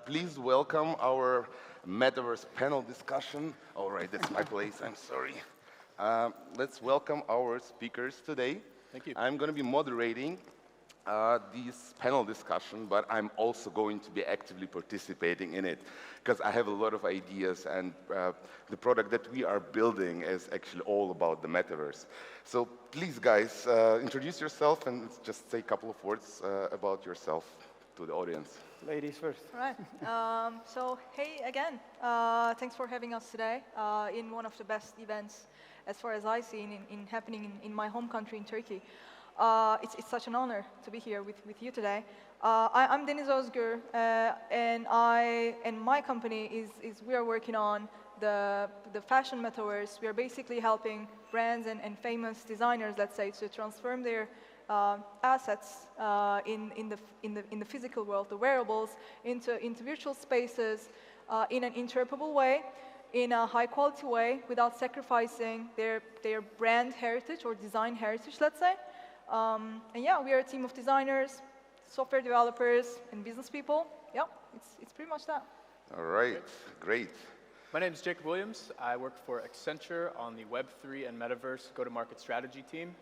Please welcome our Metaverse panel discussion. All right, that's my place, I'm sorry. Let's welcome our speakers today. Thank you. I'm going to be moderating this panel discussion, but I'm also going to be actively participating in it because I have a lot of ideas, and the product that we are building is actually all about the Metaverse. So please, guys, introduce yourself and just say a couple of words about yourself to the audience. Ladies first. All right. So, hey again. Thanks for having us today in one of the best events, as far as I see, happening in my home country, in Turkey. It's such an honor to be here with you today. I'm Deniz Ozgur, and my company we are working on the fashion metaverse. We are basically helping brands and famous designers, let's say, to transform their assets in the physical world, the wearables, into virtual spaces in an interoperable way, in a high-quality way, without sacrificing their brand heritage or design heritage, let's say. And yeah, we are a team of designers, software developers, and business people. Yeah, it's pretty much that. All right, great. My name is Jacob Williams. I work for Accenture on the Web3 and Metaverse go-to-market strategy team.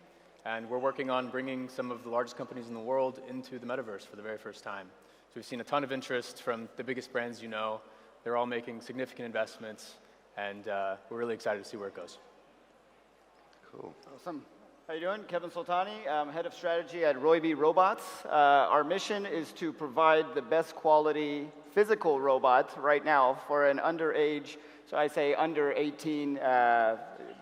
And we're working on bringing some of the largest companies in the world into the Metaverse for the very first time. So we've seen a ton of interest from the biggest brands you know. They're all making significant investments, and we're really excited to see where it goes. Cool. Awesome. How you doing? Kevin Soltani. I'm head of strategy at Roybe Robots. Our mission is to provide the best quality physical robot right now for an underage, so I say under 18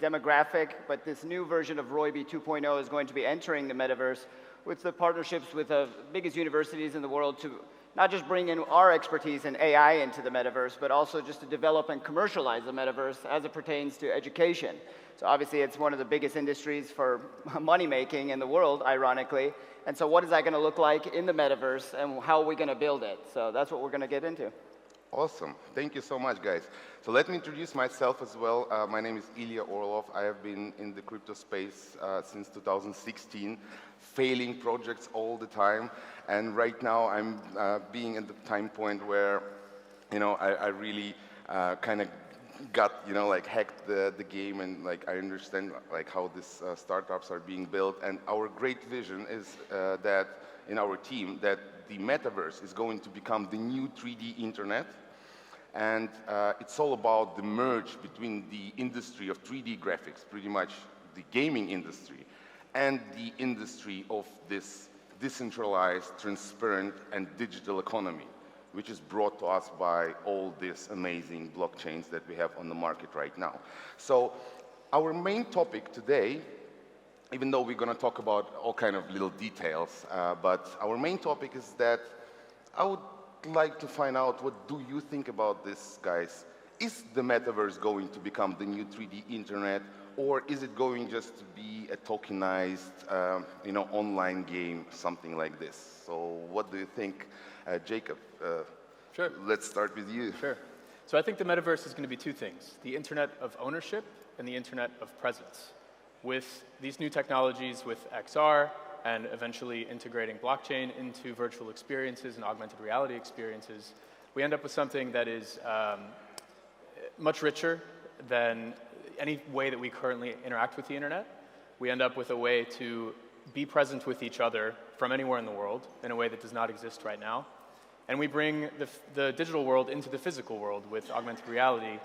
demographic, but this new version of Roybe 2.0 is going to be entering the Metaverse with the partnerships with the biggest universities in the world to not just bring in our expertise in AI into the Metaverse, but also just to develop and commercialize the Metaverse as it pertains to education. So obviously it's one of the biggest industries for money making in the world, ironically. And so what is that going to look like in the Metaverse, and how are we going to build it? So that's what we're going to get into. Awesome. Thank you so much, guys. So let me introduce myself as well. My name is Ilya Orlov. I have been in the crypto space since 2016, failing projects all the time. And right now I'm being at the time point where, I really kind of got, like hacked the game, and like I understand like how these startups are being built. And our great vision is that in our team that the Metaverse is going to become the new 3D internet. And it's all about the merge between the industry of 3D graphics, pretty much the gaming industry, and the industry of this decentralized, transparent, and digital economy, which is brought to us by all these amazing blockchains that we have on the market right now. So our main topic today, even though we're going to talk about all kind of little details, but our main topic is that I would like to find out, what do you think about this, guys? Is the Metaverse going to become the new 3D internet, or is it going just to be a tokenized, online game, something like this? So what do you think, Jacob? Sure. Let's start with you. Sure. So I think the Metaverse is going to be two things: the internet of ownership and the internet of presence. With these new technologies, with XR, and eventually integrating blockchain into virtual experiences and augmented reality experiences, we end up with something that is much richer than any way that we currently interact with the internet. We end up with a way to be present with each other from anywhere in the world in a way that does not exist right now. And we bring the digital world into the physical world with augmented reality,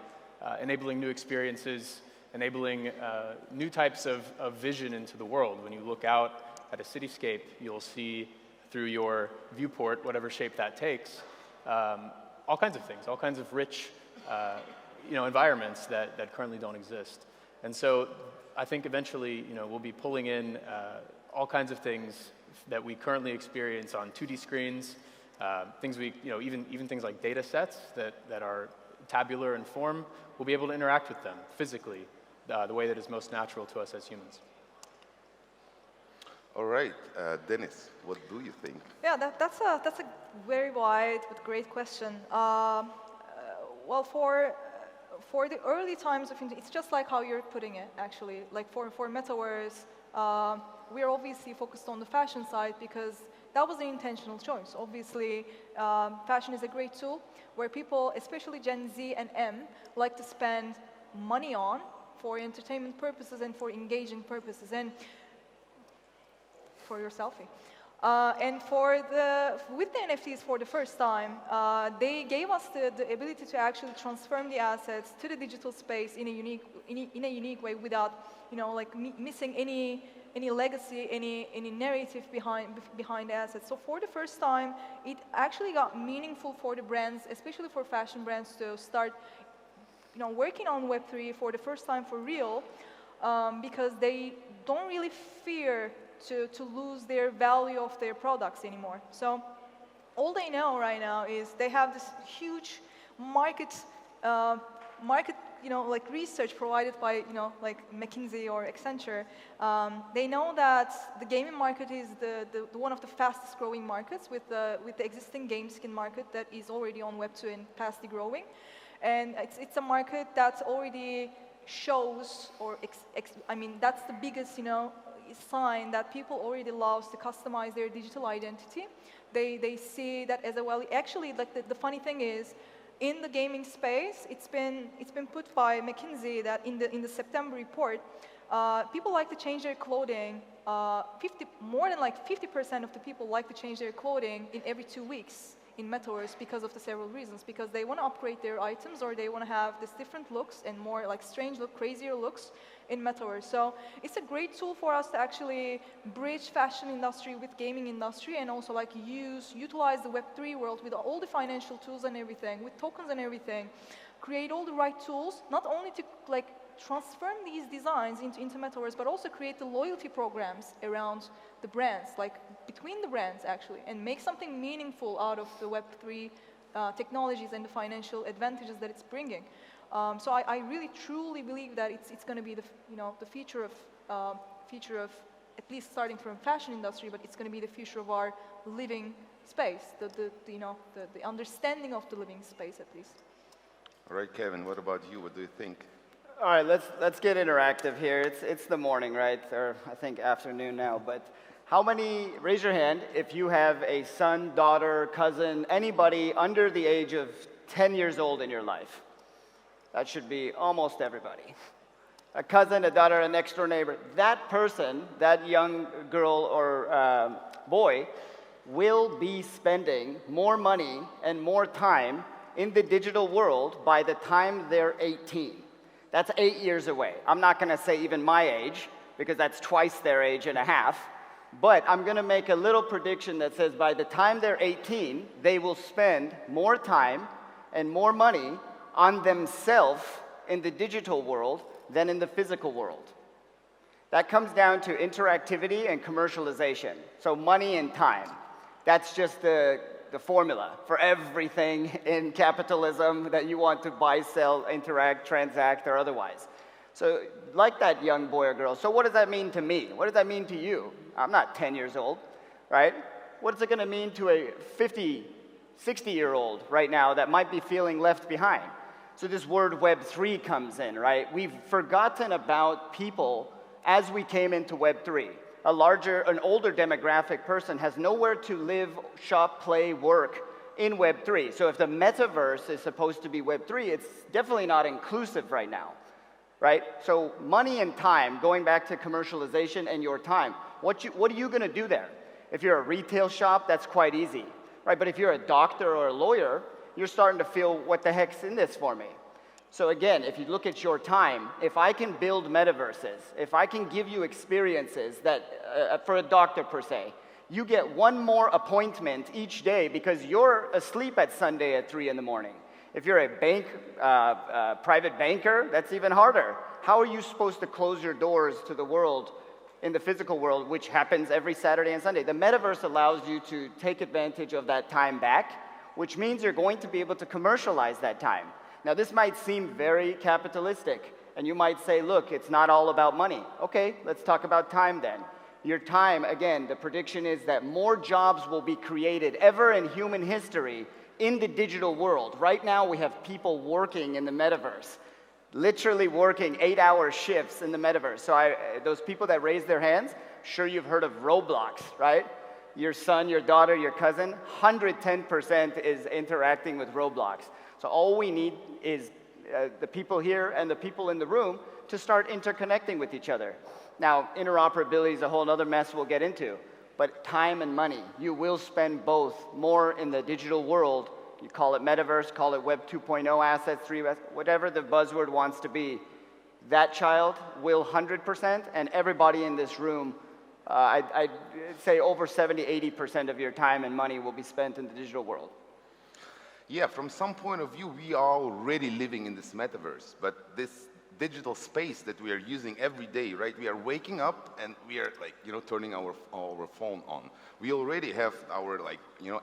enabling new experiences, enabling new types of vision into the world. When you look out at a cityscape, you'll see through your viewport, whatever shape that takes, all kinds of things, all kinds of rich environments that currently don't exist. And so I think eventually we'll be pulling in all kinds of things that we currently experience on 2D screens, things even things like data sets that are tabular in form. We'll be able to interact with them physically, the way that is most natural to us as humans. All right, Deniz, what do you think? Yeah, that's a very wide but great question. Well, for the early times of it's just like how you're putting it, actually. Like for Metaverse, we are obviously focused on the fashion side because that was an intentional choice. Obviously, fashion is a great tool where people, especially Gen Z and M, like to spend money on for entertainment purposes and for engaging purposes, and for your selfie. And with the NFTs for the first time, they gave us the ability to actually transform the assets to the digital space in a unique way without, like missing any legacy, any narrative behind the assets. So for the first time, it actually got meaningful for the brands, especially for fashion brands, to start, working on Web3 for the first time for real, because they don't really fear to lose their value of their products anymore. So all they know right now is they have this huge market, like research provided by, like McKinsey or Accenture. They know that the gaming market is the one of the fastest growing markets with the existing game skin market that is already on Web2 and fastly growing. And it's a market that already shows, or that's the biggest, sign that people already love to customize their digital identity. They see that as a value. Actually, like the funny thing is, in the gaming space, it's been put by McKinsey that in the September report, people like to change their clothing. More than like 50% of the people like to change their clothing in every 2 weeks in Metaverse because of the several reasons. Because they want to upgrade their items, or they want to have this different looks and more like strange look, crazier looks in Metaverse. So it's a great tool for us to actually bridge fashion industry with gaming industry, and also like utilize the Web3 world with all the financial tools and everything, with tokens and everything, create all the right tools, not only to like transform these designs into Metaverse, but also create the loyalty programs around the brands, like between the brands actually, and make something meaningful out of the Web3 technologies and the financial advantages that it's bringing. So I really truly believe that it's going to be the future of at least starting from fashion industry, but it's going to be the future of our living space, the understanding of the living space at least. All right, Kevin, what about you? What do you think? All right, let's get interactive here. It's the morning, right? Or I think afternoon now. But how many? Raise your hand if you have a son, daughter, cousin, anybody under the age of 10 years old in your life. That should be almost everybody. A cousin, a daughter, a next door neighbor. That person, that young girl or boy, will be spending more money and more time in the digital world by the time they're 18. That's 8 years away. I'm not going to say even my age, because that's twice their age and a half. But I'm going to make a little prediction that says by the time they're 18, they will spend more time and more money on themselves in the digital world than in the physical world. That comes down to interactivity and commercialization. So money and time. That's just the formula for everything in capitalism that you want to buy, sell, interact, transact, or otherwise. So like that young boy or girl, so what does that mean to me? What does that mean to you? I'm not 10 years old, right? What is it going to mean to a 50, 60-year-old right now that might be feeling left behind? So this word Web3 comes in, right? We've forgotten about people as we came into Web3. An older demographic person has nowhere to live, shop, play, work in Web3. So if the metaverse is supposed to be Web3, it's definitely not inclusive right now, right? So money and time, going back to commercialization and your time, what are you going to do there? If you're a retail shop, that's quite easy, right? But if you're a doctor or a lawyer, you're starting to feel, what the heck's in this for me? So again, if you look at your time, if I can build metaverses, if I can give you experiences that, for a doctor per se, you get one more appointment each day because you're asleep at Sunday at 3 in the morning. If you're a private banker, that's even harder. How are you supposed to close your doors to the world in the physical world, which happens every Saturday and Sunday? The metaverse allows you to take advantage of that time back, which means you're going to be able to commercialize that time. Now, this might seem very capitalistic, and you might say, look, it's not all about money. Okay, let's talk about time then. Your time, again, the prediction is that more jobs will be created ever in human history in the digital world. Right now, we have people working in the metaverse, literally working 8-hour shifts in the metaverse. So those people that raise their hands, sure you've heard of Roblox, right? your son, your daughter, your cousin, 110% is interacting with Roblox. So all we need is the people here and the people in the room to start interconnecting with each other. Now, interoperability is a whole other mess we'll get into, but time and money, you will spend both more in the digital world. You call it Metaverse, call it Web 2.0 assets, 3, whatever the buzzword wants to be. That child will 100%, and everybody in this room, I'd say over 70, 80% of your time and money will be spent in the digital world. Yeah, from some point of view, we are already living in this metaverse, but this digital space that we are using every day, right? We are waking up and we are like, turning our phone on. We already have our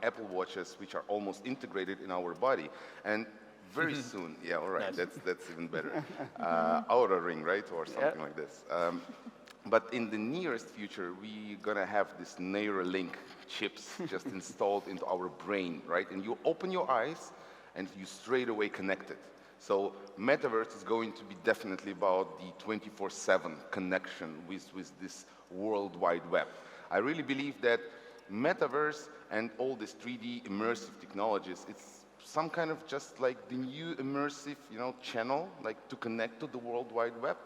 Apple Watches, which are almost integrated in our body. And very soon, yeah, all right, Nice. that's even better. Aura Ring, right? Or something like this. But in the nearest future, we're gonna have this Neuralink chips just installed into our brain, right? And you open your eyes and you straight away connect it. So Metaverse is going to be definitely about the 24/7 connection with this World Wide Web. I really believe that Metaverse and all these 3D immersive technologies, it's some kind of just like the new immersive, channel, like to connect to the World Wide Web.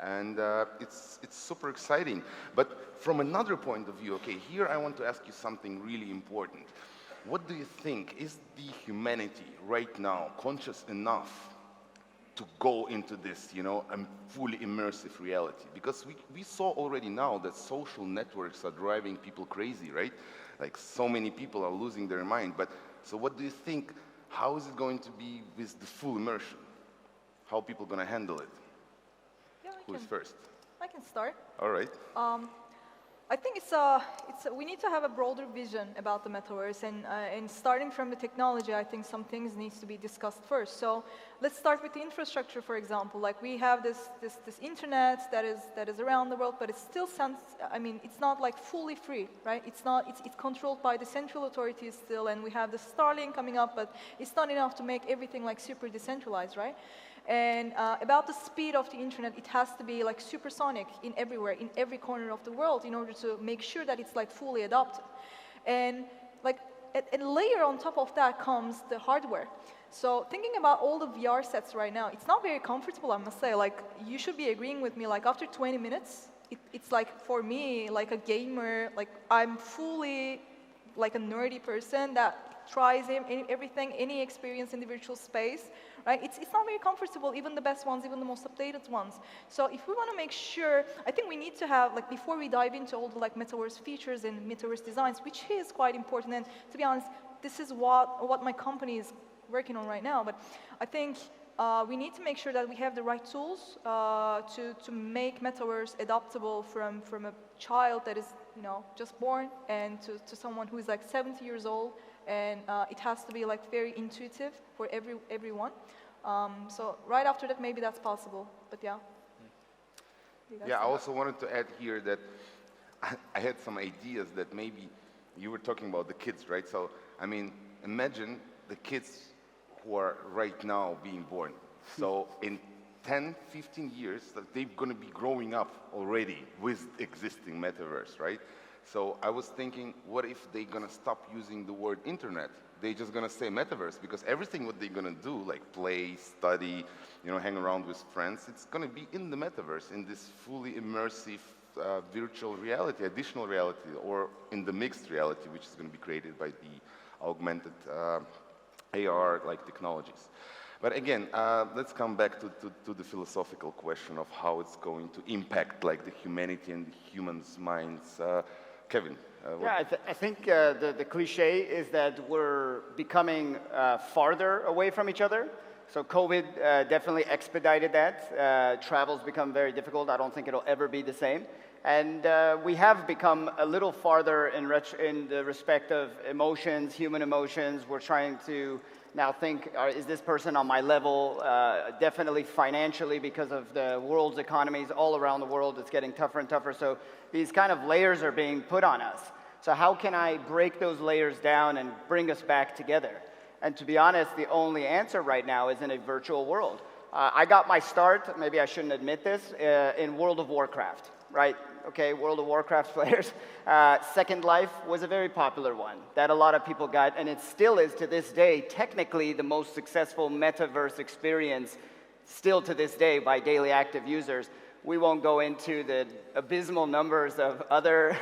And it's super exciting. But from another point of view, okay, here I want to ask you something really important. What do you think, is the humanity right now conscious enough to go into this, fully immersive reality? Because we saw already now that social networks are driving people crazy, right? Like so many people are losing their mind. But so what do you think, how is it going to be with the full immersion? How are people going to handle it? Who is first? I can start. All right. I think we need to have a broader vision about the metaverse, and starting from the technology, I think some things needs to be discussed first. So let's start with the infrastructure, for example. Like we have this internet that is around the world, but it's still it's not like fully free, right? It's controlled by the central authorities still, and we have the Starlink coming up, but it's not enough to make everything like super decentralized, right? And about the speed of the internet, it has to be like supersonic in everywhere, in every corner of the world, in order to make sure that it's like fully adopted. And like a layer on top of that comes the hardware. So thinking about all the VR sets right now, it's not very comfortable, I must say. Like you should be agreeing with me. Like after 20 minutes, it's like for me, like a gamer, like I'm fully like a nerdy person that tries everything, any experience in the virtual space, right? It's not very comfortable, even the best ones, even the most updated ones. So if we want to make sure, I think we need to have, like before we dive into all the like metaverse features and metaverse designs, which is quite important, and to be honest, this is what my company is working on right now, but I think we need to make sure that we have the right tools to make metaverse adaptable from a child that is just born and to someone who is like 70 years old, and it has to be like very intuitive for everyone. So right after that, maybe that's possible, but yeah. Yeah, I also wanted to add here that I had some ideas that maybe you were talking about the kids, right? So, I mean, imagine the kids who are right now being born. So in 10, 15 years, they're going to be growing up already with existing metaverse, right? So I was thinking, what if they're going to stop using the word internet? They're just going to say metaverse, because everything what they're going to do, like play, study, hang around with friends, it's going to be in the metaverse, in this fully immersive virtual reality, additional reality, or in the mixed reality, which is going to be created by the augmented AR-like technologies. But again, let's come back to the philosophical question of how it's going to impact like the humanity and the humans' minds. Kevin? Yeah, I think the cliche is that we're becoming farther away from each other. So COVID definitely expedited that. Travel's become very difficult. I don't think it'll ever be the same. And we have become a little farther in the respect of emotions, human emotions. We're trying to now think, is this person on my level? Definitely financially, because of the world's economies all around the world, it's getting tougher and tougher. So these kind of layers are being put on us. So how can I break those layers down and bring us back together? And to be honest, the only answer right now is in a virtual world. I got my start, maybe I shouldn't admit this, in World of Warcraft, right? okay, World of Warcraft players. Second Life was a very popular one that a lot of people got, and it still is to this day, technically the most successful metaverse experience still to this day by daily active users. We won't go into the abysmal numbers of other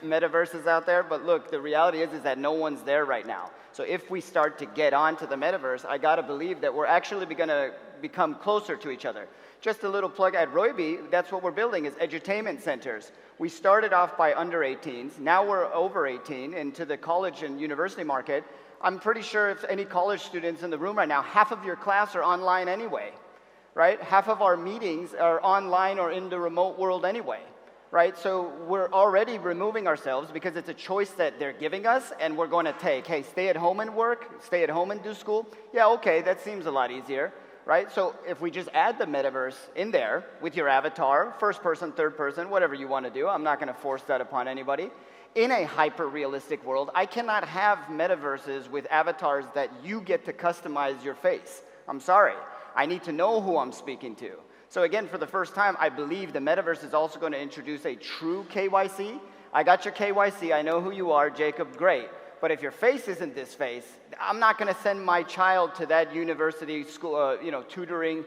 metaverses out there, but look, the reality is that no one's there right now. So if we start to get onto the metaverse, I gotta believe that we're actually gonna become closer to each other. Just a little plug at Roiby, that's what we're building, is edutainment centers. We started off by under 18s, now we're over 18 into the college and university market. I'm pretty sure if any college students in the room right now, half of your class are online anyway. Right? Half of our meetings are online or in the remote world anyway, right? So we're already removing ourselves because it's a choice that they're giving us and we're going to take. Hey, stay at home and work, stay at home and do school. Yeah, okay, that seems a lot easier, right? So if we just add the metaverse in there with your avatar, first person, third person, whatever you want to do, I'm not going to force that upon anybody. In a hyper-realistic world, I cannot have metaverses with avatars that you get to customize your face. I'm sorry. I need to know who I'm speaking to. So again, for the first time, I believe the metaverse is also going to introduce a true KYC. I got your KYC, I know who you are, Jacob, great. But if your face isn't this face, I'm not going to send my child to that university, school, tutoring,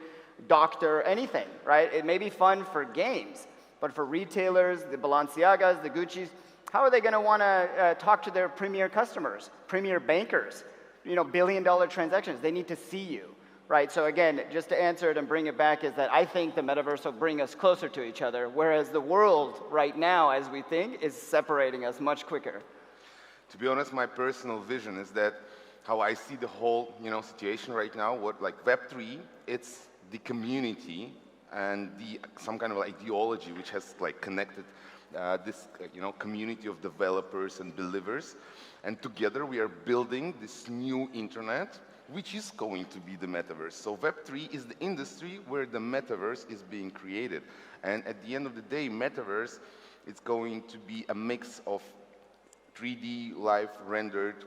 doctor, anything, right? It may be fun for games, but for retailers, the Balenciagas, the Gucci's, how are they going to want to talk to their premier customers, premier bankers, billion-dollar transactions? They need to see you. Right, so again, just to answer it and bring it back is that I think the metaverse will bring us closer to each other, whereas the world right now, as we think, is separating us much quicker. To be honest, my personal vision is that how I see the whole, situation right now, like Web3, it's the community and some kind of ideology which has connected this, community of developers and believers, and together we are building this new internet, which is going to be the metaverse. So Web3 is the industry where the metaverse is being created. And at the end of the day, metaverse is going to be a mix of 3D, live rendered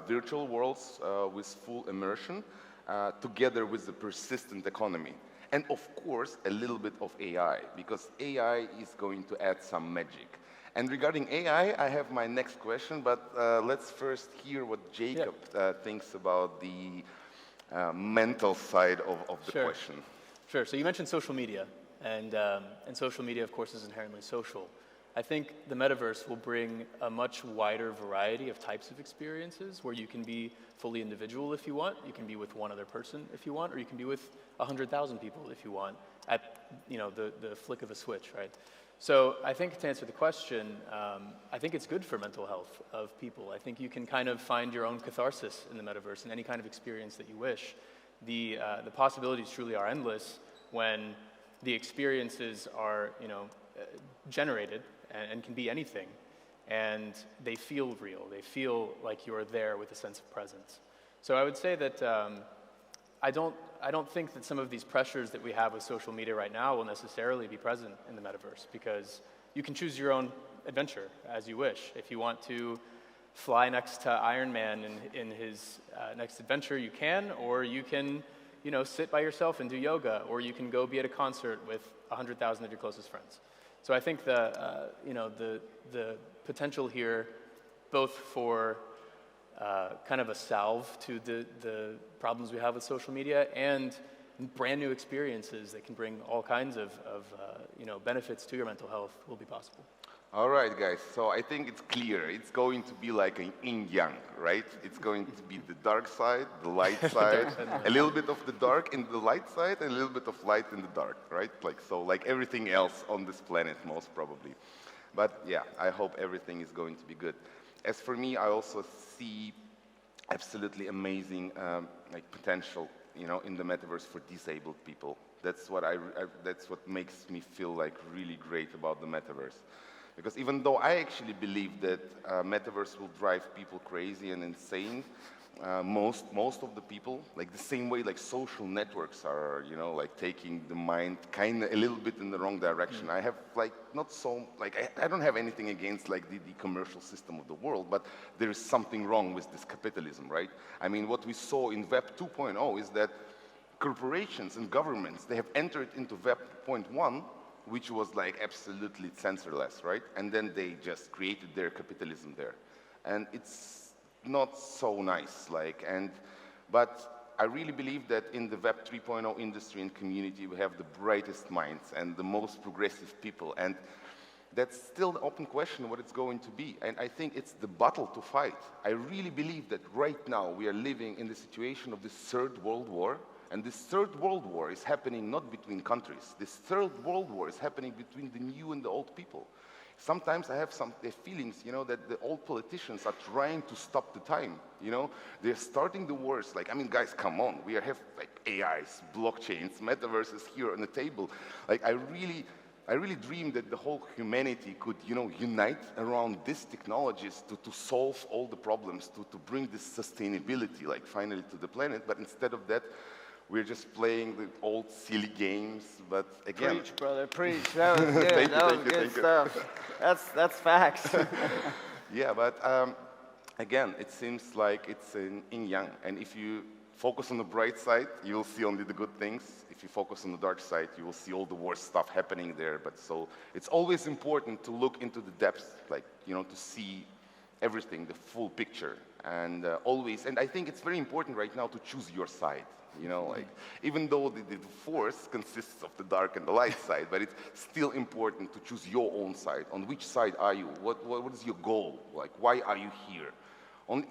virtual worlds with full immersion, together with the persistent economy. And of course, a little bit of AI, because AI is going to add some magic. And regarding AI, I have my next question, but let's first hear what Jacob thinks about the mental side of the question. Sure, so you mentioned social media, and social media, of course, is inherently social. I think the metaverse will bring a much wider variety of types of experiences where you can be fully individual if you want, you can be with one other person if you want, or you can be with 100,000 people if you want at the flick of a switch, right? So I think to answer the question, I think it's good for mental health of people. I think you can kind of find your own catharsis in the metaverse in any kind of experience that you wish. The possibilities truly are endless when the experiences are generated and can be anything, and they feel real. They feel like you're there with a sense of presence. So I would say that I don't think that some of these pressures that we have with social media right now will necessarily be present in the metaverse, because you can choose your own adventure as you wish. If you want to fly next to Iron Man in his next adventure, you can, or you can sit by yourself and do yoga, or you can go be at a concert with 100,000 of your closest friends. So I think the potential here, both for kind of a salve to the problems we have with social media and brand new experiences that can bring all kinds of benefits to your mental health will be possible. All right, guys, so I think it's clear. It's going to be like an yin-yang, right? It's going to be the dark side, the light side, a little bit of the dark in the light side, and a little bit of light in the dark, right? Like everything else on this planet, most probably. But yeah, I hope everything is going to be good. As for me, I also see absolutely amazing potential, in the metaverse for disabled people. That's what that's what makes me feel like really great about the metaverse. Because even though I actually believe that metaverse will drive people crazy and insane, most of the people, like the same way like social networks are, taking the mind kind of a little bit in the wrong direction. I have I don't have anything against the commercial system of the world, but there is something wrong with this capitalism, right? I mean, what we saw in Web 2.0 is that corporations and governments, they have entered into Web 0.1 which was like absolutely censorless, right? And then they just created their capitalism there. And it's not so nice, but I really believe that in the Web 3.0 industry and community, we have the brightest minds and the most progressive people. And that's still the open question what it's going to be. And I think it's the battle to fight. I really believe that right now we are living in the situation of this third world war. And this third world war is happening not between countries. This third world war is happening between the new and the old people. Sometimes I have some feelings, you know, that the old politicians are trying to stop the time, you know. They're starting the wars, like, I mean, guys, come on. We have, like, AIs, blockchains, metaverses here on the table. Like, I really dream that the whole humanity could, you know, unite around these technologies to solve all the problems, to bring this sustainability, like, finally to the planet. But instead of that, we're just playing the old silly games, but again... Preach, brother, preach. That was good. That was good stuff. That's facts. Yeah, but again, it seems like it's yin-yang. And if you focus on the bright side, you'll see only the good things. If you focus on the dark side, you will see all the worst stuff happening there. But so it's always important to look into the depths, like, you know, to see everything, the full picture. And always, and I think it's very important right now to choose your side. You know, like, even though the force consists of the dark and the light side, but it's still important to choose your own side. On which side are you? What is your goal? Like, why are you here?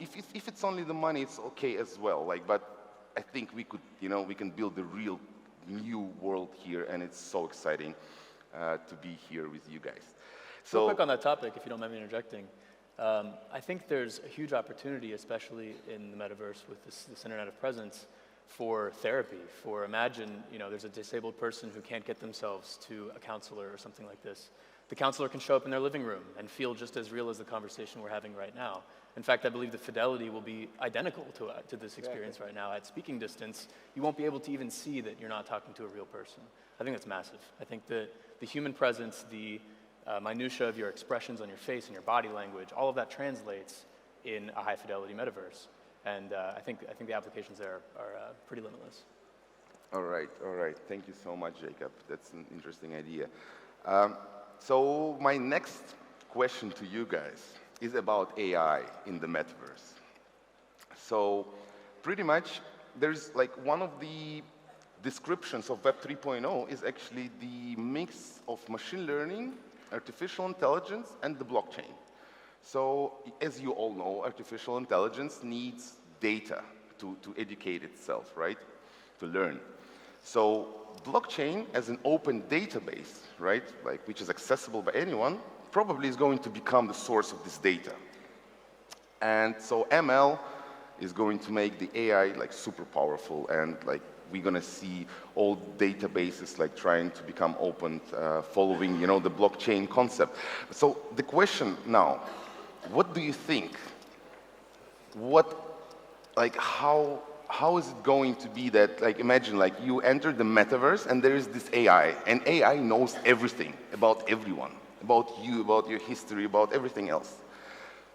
If it's only the money, it's okay as well. Like, but I think we could, you know, we can build a real new world here, and it's so exciting to be here with you guys. So, real quick on that topic, if you don't mind me interjecting. I think there's a huge opportunity, especially in the metaverse with this Internet of Presence, for therapy, for imagine, you know, there's a disabled person who can't get themselves to a counselor or something like this. The counselor can show up in their living room and feel just as real as the conversation we're having right now. In fact, I believe the fidelity will be identical to this experience right now. At speaking distance, you won't be able to even see that you're not talking to a real person. I think that's massive. I think the human presence, the minutia of your expressions on your face and your body language, all of that translates in a high fidelity metaverse. And I think the applications there are pretty limitless. All right. Thank you so much, Jacob. That's an interesting idea. So my next question to you guys is about AI in the metaverse. So pretty much, there's like one of the descriptions of Web 3.0 is actually the mix of machine learning, artificial intelligence, and the blockchain. So, as you all know, artificial intelligence needs data to educate itself, right? To learn. So, blockchain as an open database, right, like which is accessible by anyone, probably is going to become the source of this data. And so ML is going to make the AI like super powerful, and like we're going to see all databases like trying to become open, following, you know, the blockchain concept. So the question now, what do you think? How is it going to be that, like, imagine, like, you enter the metaverse and there is this AI, and AI knows everything about everyone, about you, about your history, about everything else.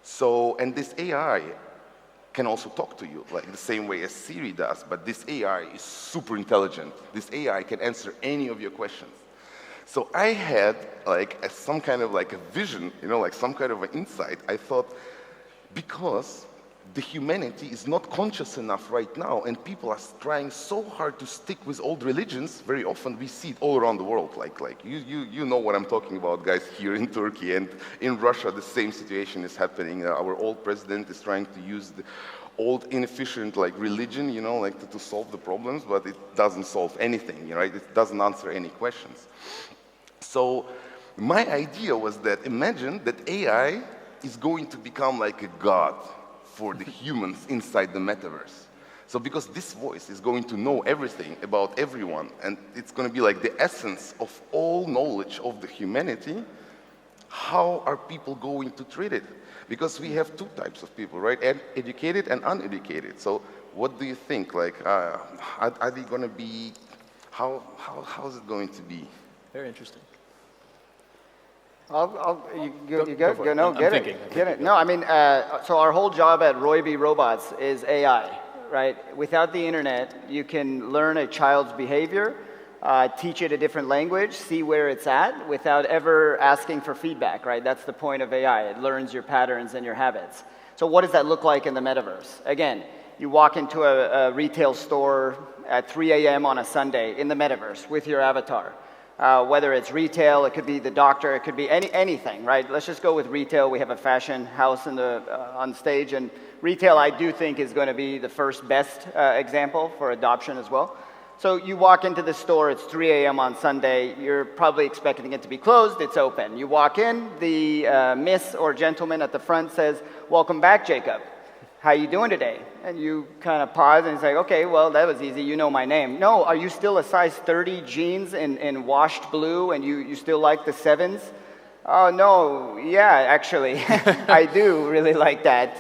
So, and this AI can also talk to you, like the same way as Siri does, but this AI is super intelligent. This AI can answer any of your questions. So I had like some kind of like a vision, you know, like some kind of an insight. I thought, because the humanity is not conscious enough right now, and people are trying so hard to stick with old religions. Very often we see it all around the world. Like you know what I'm talking about, guys, here in Turkey and in Russia. The same situation is happening. Our old president is trying to use the old inefficient like religion, you know, like to solve the problems, but it doesn't solve anything, right? It doesn't answer any questions. So my idea was that imagine that AI is going to become like a god for the humans inside the metaverse. So because this voice is going to know everything about everyone, and it's going to be like the essence of all knowledge of the humanity, how are people going to treat it? Because we have two types of people, right? Educated and uneducated. So what do you think? Like, are they going to be, how is it going to be? Very interesting. You guys go. No, get it. No, I mean, so our whole job at W3E Robots is AI, right? Without the internet, you can learn a child's behavior, teach it a different language, see where it's at without ever asking for feedback, right? That's the point of AI. It learns your patterns and your habits. So what does that look like in the metaverse? Again, you walk into a retail store at 3 a.m. on a Sunday in the metaverse with your avatar. Whether it's retail, it could be the doctor, it could be anything, right? Let's just go with retail. We have a fashion house on stage, and retail I do think is going to be the first best example for adoption as well. So you walk into the store, it's 3 a.m. on Sunday, you're probably expecting it to be closed, it's open. You walk in, the miss or gentleman at the front says, "Welcome back, Jacob. How you doing today?" And you kind of pause and say, "Okay, well, that was easy, you know my name." "No, are you still a size 30 jeans in washed blue and you still like the 7s? "Oh, no, yeah, actually, I do really like that.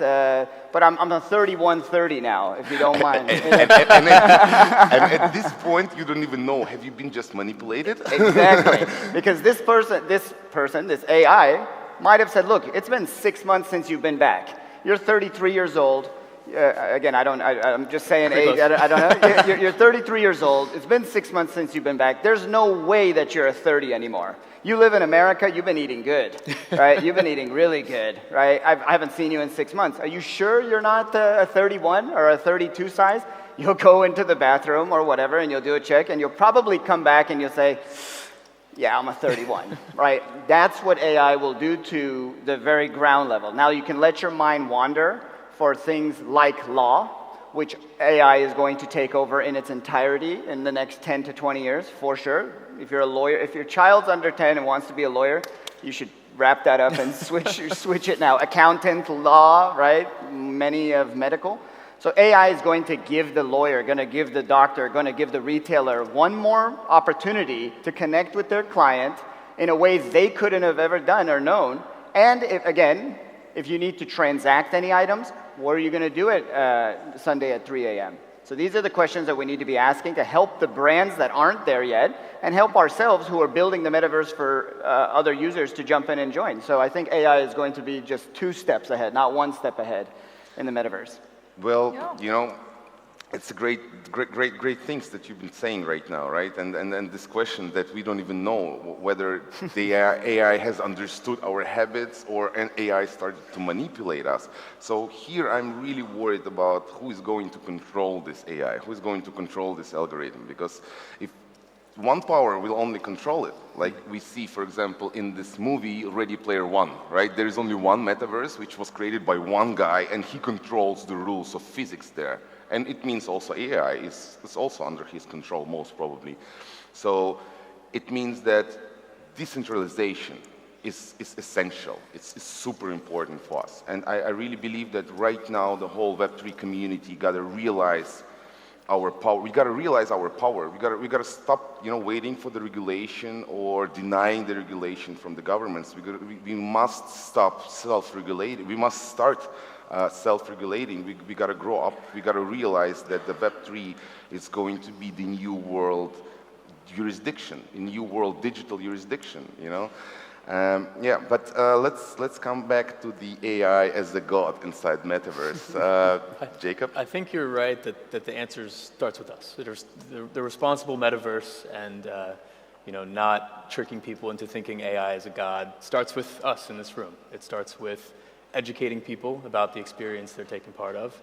But I'm a 3130 now, if you don't mind." And at this point, you don't even know, have you been just manipulated? Exactly, because this AI, might have said, "Look, it's been 6 months since you've been back. You're 33 years old. Again, I'm just saying age, I don't know. You're 33 years old. It's been 6 months since you've been back. There's no way that you're a 30 anymore. You live in America, you've been eating good, right? You've been eating really good, right? I haven't seen you in 6 months. Are you sure you're not a 31 or a 32 size?" You'll go into the bathroom or whatever and you'll do a check and you'll probably come back and you'll say, "Yeah, I'm a 31, right? That's what AI will do to the very ground level. Now you can let your mind wander for things like law, which AI is going to take over in its entirety in the next 10 to 20 years, for sure. If you're a lawyer, if your child's under 10 and wants to be a lawyer, you should wrap that up and switch it now. Accountant, law, right? Many of medical. So AI is going to give the lawyer, going to give the doctor, going to give the retailer one more opportunity to connect with their client in a way they couldn't have ever done or known. And if you need to transact any items, where are you going to do it Sunday at 3 a.m.? So these are the questions that we need to be asking to help the brands that aren't there yet and help ourselves who are building the metaverse for other users to jump in and join. So I think AI is going to be just 2 steps ahead, not 1 step ahead in the metaverse. Well, you know, it's a great things that you've been saying right now, right? And this question that we don't even know whether the AI has understood our habits or an AI started to manipulate us. So here I'm really worried about who is going to control this AI, who is going to control this algorithm, because if one power will only control it. Like we see, for example, in this movie, Ready Player One, right? There is only one metaverse, which was created by one guy, and he controls the rules of physics there. And it means also AI is also under his control, most probably. So it means that decentralization is essential. It's super important for us. And I really believe that right now, the whole Web3 community got to realize our power. We got to realize our power. We got to stop, waiting for the regulation or denying the regulation from the governments. We must stop self-regulating. We must start self-regulating. We got to grow up. We got to realize that the Web3 is going to be the new world jurisdiction, a new world digital jurisdiction. But let's come back to the AI as a god inside Metaverse. Jacob? I think you're right that the answer starts with us. The responsible Metaverse and not tricking people into thinking AI is a god starts with us in this room. It starts with educating people about the experience they're taking part of,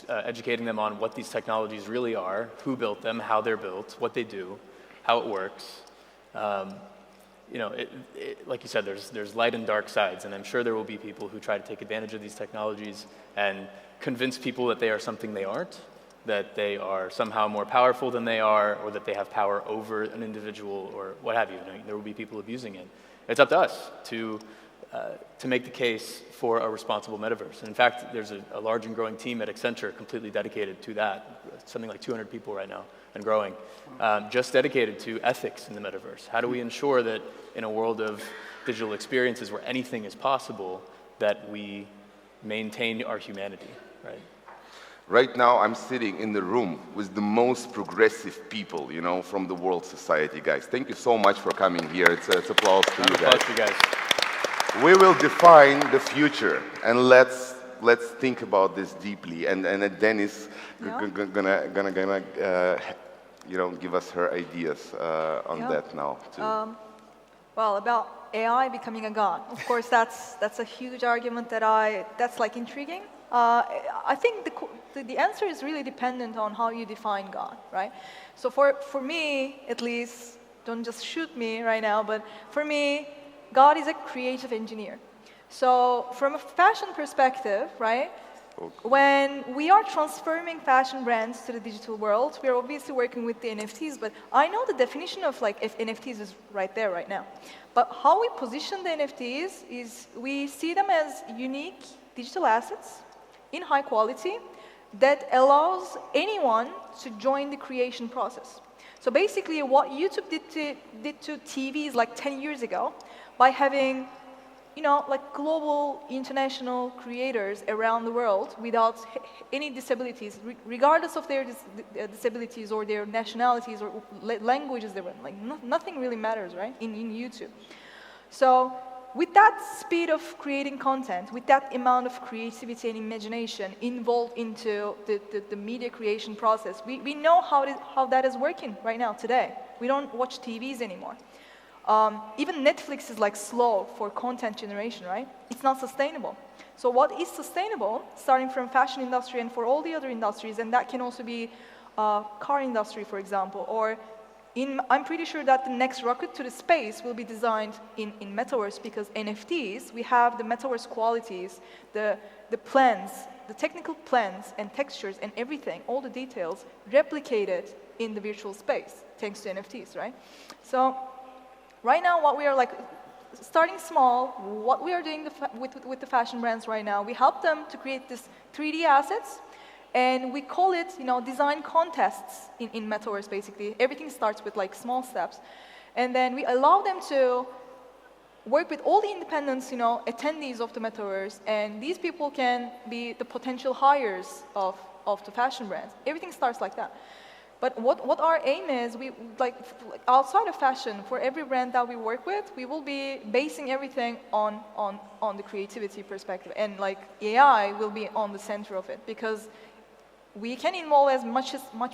educating them on what these technologies really are, who built them, how they're built, what they do, how it works. Like you said, there's light and dark sides, and I'm sure there will be people who try to take advantage of these technologies and convince people that they are something they aren't, that they are somehow more powerful than they are, or that they have power over an individual, or what have you. There will be people abusing it. It's up to us to make the case for a responsible metaverse. And in fact, there's a large and growing team at Accenture completely dedicated to that, something like 200 people right now, and growing, just dedicated to ethics in the metaverse. How do we ensure that in a world of digital experiences where anything is possible, that we maintain our humanity, right? Right now, I'm sitting in the room with the most progressive people, from the world society, guys. Thank you so much for coming here. It's applause to you guys. Applause to you guys. We will define the future, and let's think about this deeply. And Deniz gonna give us her ideas on that now too. Well, about AI becoming a god. Of course, that's a huge argument that's like intriguing. I think the answer is really dependent on how you define God, right? So for me, at least, don't just shoot me right now, but for me, God is a creative engineer. So from a fashion perspective, right, when we are transforming fashion brands to the digital world, we are obviously working with the NFTs, but I know the definition of like if NFTs is right there right now. But how we position the NFTs is we see them as unique digital assets in high quality that allows anyone to join the creation process. So basically what YouTube did to TVs like 10 years ago by having like global international creators around the world without any disabilities, regardless of their disabilities or their nationalities or languages they were, like nothing really matters, right, in YouTube. So with that speed of creating content, with that amount of creativity and imagination involved into the media creation process, we know how that is working right now today. We don't watch TVs anymore. Even Netflix is like slow for content generation, right? It's not sustainable. So what is sustainable, starting from fashion industry and for all the other industries, and that can also be car industry, for example, or I'm pretty sure that the next rocket to the space will be designed in Metaverse because NFTs, we have the Metaverse qualities, the plans, the technical plans and textures and everything, all the details replicated in the virtual space, thanks to NFTs, right? So right now, what we are like, starting small, what we are doing with the fashion brands right now, we help them to create this 3D assets, and we call it, design contests in Metaverse, basically. Everything starts with like small steps. And then we allow them to work with all the independents, attendees of the Metaverse, and these people can be the potential hires of the fashion brands. Everything starts like that. But what our aim is, we like outside of fashion, for every brand that we work with, we will be basing everything on the creativity perspective, and like AI will be on the center of it because we can involve as much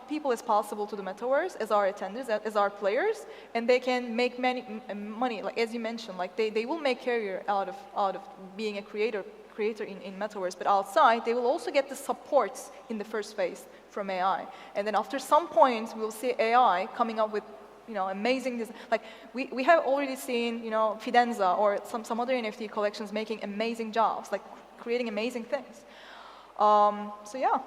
people as possible to the Metaverse as our attenders, as our players, and they can make money. Like as you mentioned, like they will make career out of being a creator in Metaverse, but outside they will also get the supports in the first phase from AI. And then after some point, we'll see AI coming up with, amazing, like we have already seen, Fidenza or some other NFT collections making amazing jobs, like creating amazing things. So yeah,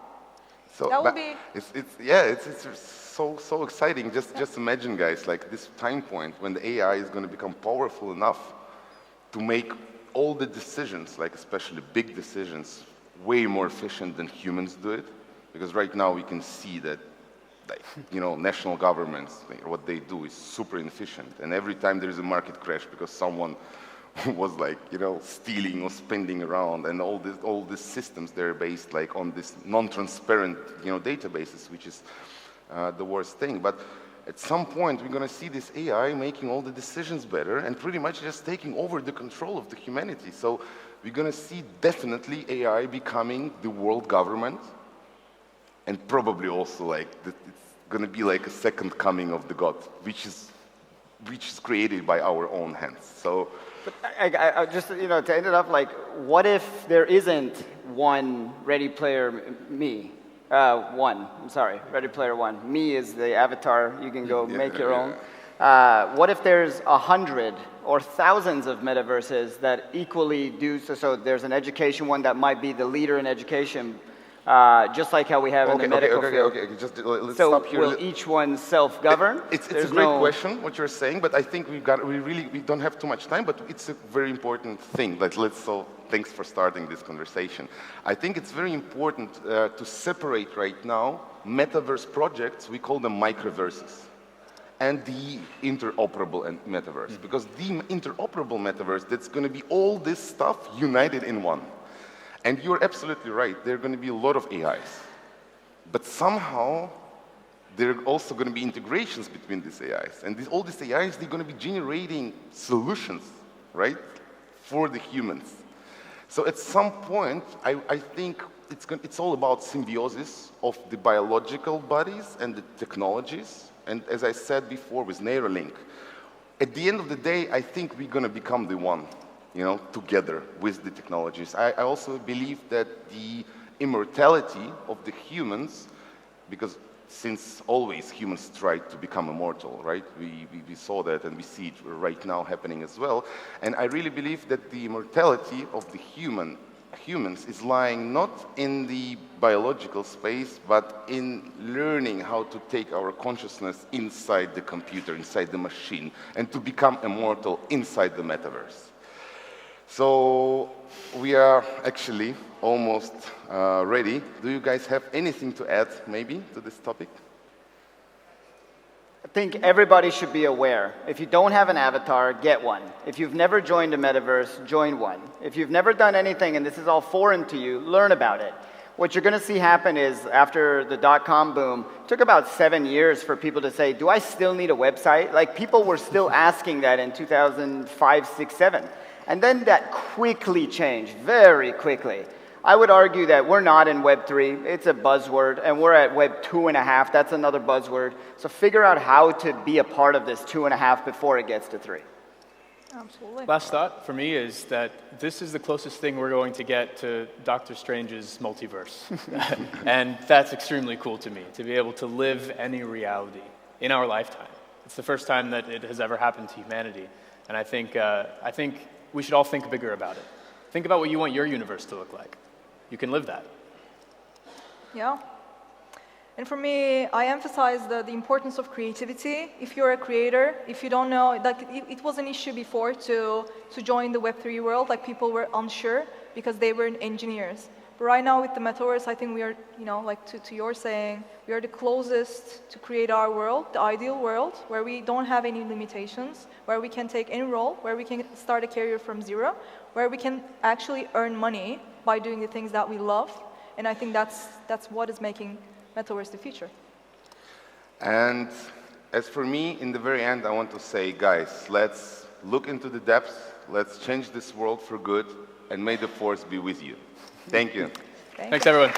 that would be. It's so exciting. Just imagine, guys, like this time point when the AI is going to become powerful enough to make all the decisions, like especially big decisions, way more efficient than humans do it. Because right now we can see that, like, national governments, what they do is super inefficient. And every time there is a market crash because someone was like, stealing or spending around, and all these systems, they're based like on this non-transparent, databases, which is the worst thing. But at some point, we're going to see this AI making all the decisions better and pretty much just taking over the control of the humanity. So we're going to see definitely AI becoming the world government. And probably also like it's going to be like a second coming of the God, which is created by our own hands. So, but I just to end it up, like, what if there isn't one Ready Player Me? Ready Player One. Me is the avatar. You can go make your own. What if there's 100 or thousands of metaverses that equally do so? There's an education one that might be the leader in education. Just like how we have in the medical field. Just let's stop here. So will each one self-govern? It's a great question, what you're saying, but I think we don't have too much time, but it's a very important thing. So thanks for starting this conversation. I think it's very important to separate right now metaverse projects, we call them microverses, and the interoperable metaverse. Because the interoperable metaverse, that's going to be all this stuff united in one. And you're absolutely right, there are going to be a lot of AIs. But somehow, there are also going to be integrations between these AIs. And all these AIs, they're going to be generating solutions, right, for the humans. So at some point, I think it's all about symbiosis of the biological bodies and the technologies And as I said before with Neuralink, at the end of the day, I think we're going to become the one, together with the technologies. I also believe that the immortality of the humans, because since always humans tried to become immortal, right? We saw that and we see it right now happening as well. And I really believe that the immortality of the humans is lying not in the biological space, but in learning how to take our consciousness inside the computer, inside the machine, and to become immortal inside the metaverse. So we are actually almost ready. Do you guys have anything to add, maybe, to this topic? I think everybody should be aware. If you don't have an avatar, get one. If you've never joined a metaverse, join one. If you've never done anything and this is all foreign to you, learn about it. What you're going to see happen is after the dot-com boom, it took about 7 years for people to say, do I still need a website? Like people were still asking that in 2005, 6, 7. And then that quickly changed, very quickly. I would argue that we're not in Web 3, it's a buzzword, and we're at Web 2.5, that's another buzzword. So figure out how to be a part of this 2.5 before it gets to 3. Absolutely. Last thought for me is that this is the closest thing we're going to get to Doctor Strange's multiverse. And that's extremely cool to me, to be able to live any reality in our lifetime. It's the first time that it has ever happened to humanity. And I think we should all think bigger about it. Think about what you want your universe to look like. You can live that. Yeah. And for me, I emphasize the importance of creativity. If you're a creator, if you don't know, like it was an issue before to join the Web3 world, like people were unsure because they were engineers. But right now with the Metaverse, I think we are, like to your saying, we are the closest to create our world, the ideal world, where we don't have any limitations, where we can take any role, where we can start a career from zero, where we can actually earn money by doing the things that we love. And I think that's what is making Metaverse the future. And as for me, in the very end, I want to say, guys, let's look into the depths, let's change this world for good, and may the force be with you. Thank you. Thanks, everyone.